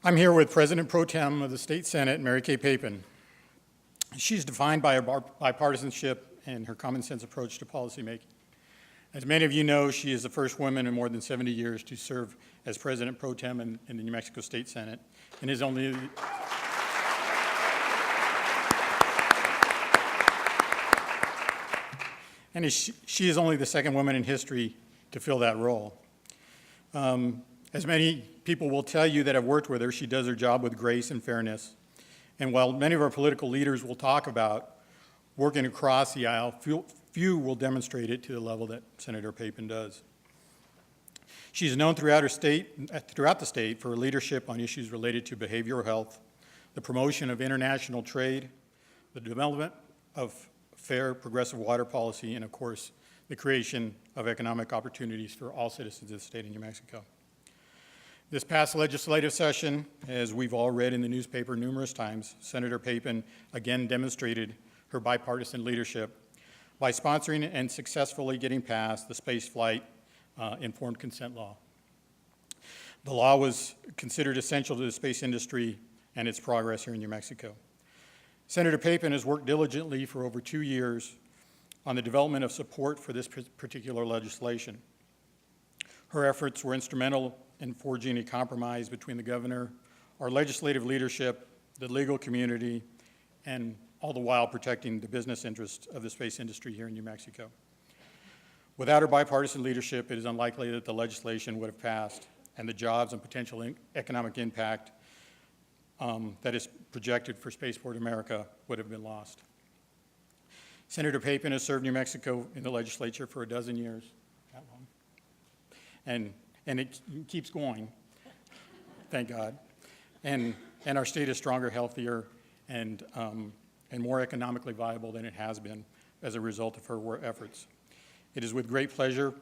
I'm here with President Pro Tem of the State Senate, Mary Kay Papen. She's defined by her bipartisanship and her common sense approach to policymaking. As many of you know, she is the first woman in more than 70 years to serve as President Pro Tem in the New Mexico State Senate, and is only she is only the second woman in history to fill that role. As many people will tell you that have worked with her, she does her job with grace and fairness. And while many of our political leaders will talk about working across the aisle, few will demonstrate it to the level that Senator Papen does. She's known throughout the state for her leadership on issues related to behavioral health, the promotion of international trade, the development of fair, progressive water policy, and of course, the creation of economic opportunities for all citizens of the state of New Mexico. This past legislative session, as we've all read in the newspaper numerous times, Senator Papen again demonstrated her bipartisan leadership by sponsoring and successfully getting passed the Space Flight Informed Consent Law. The law was considered essential to the space industry and its progress here in New Mexico. Senator Papen has worked diligently for over 2 years on the development of support for this particular legislation. Her efforts were instrumental in forging a compromise between the governor, our legislative leadership, the legal community, and all the while protecting the business interests of the space industry here in New Mexico. Without her bipartisan leadership, it is unlikely that the legislation would have passed and the jobs and potential economic impact that is projected for Spaceport America would have been lost. Senator Papen has served New Mexico in the legislature for 12 years, that long. And it keeps going, thank God. And our state is stronger, healthier, and more economically viable than it has been as a result of her efforts. It is with great pleasure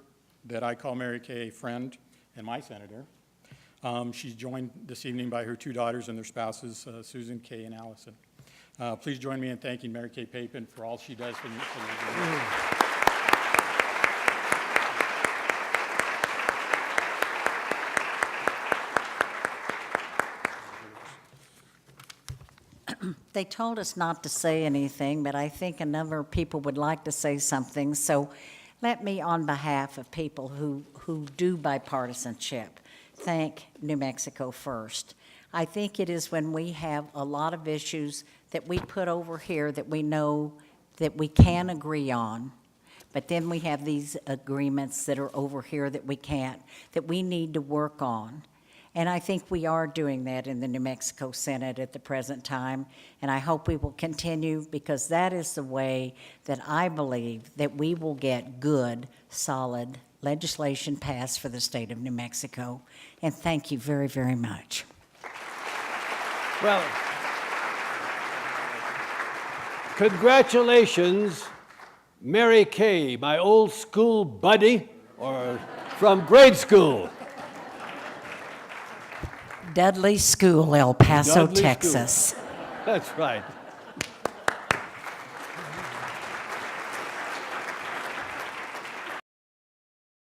that I call Mary Kay a friend and my senator. She's joined this evening by her 2 daughters and their spouses, Susan, Kay, and Allison. Please join me in thanking Mary Kay Papen for all she does for me. They told us not to say anything, but I think a number of people would like to say something. So let me, on behalf of people who do bipartisanship, thank New Mexico first. I think it is when we have a lot of issues that we put over here that we know that we can agree on, but then we have these agreements that are over here that we can't, that we need to work on. And I think we are doing that in the New Mexico Senate at the present time, and I hope we will continue, because that is the way that I believe that we will get good, solid legislation passed for the state of New Mexico. And thank you very, very much. Well, congratulations, Mary Kay, my old school buddy, or from grade school. Dudley School, El Paso, Dudley Texas. School. That's right.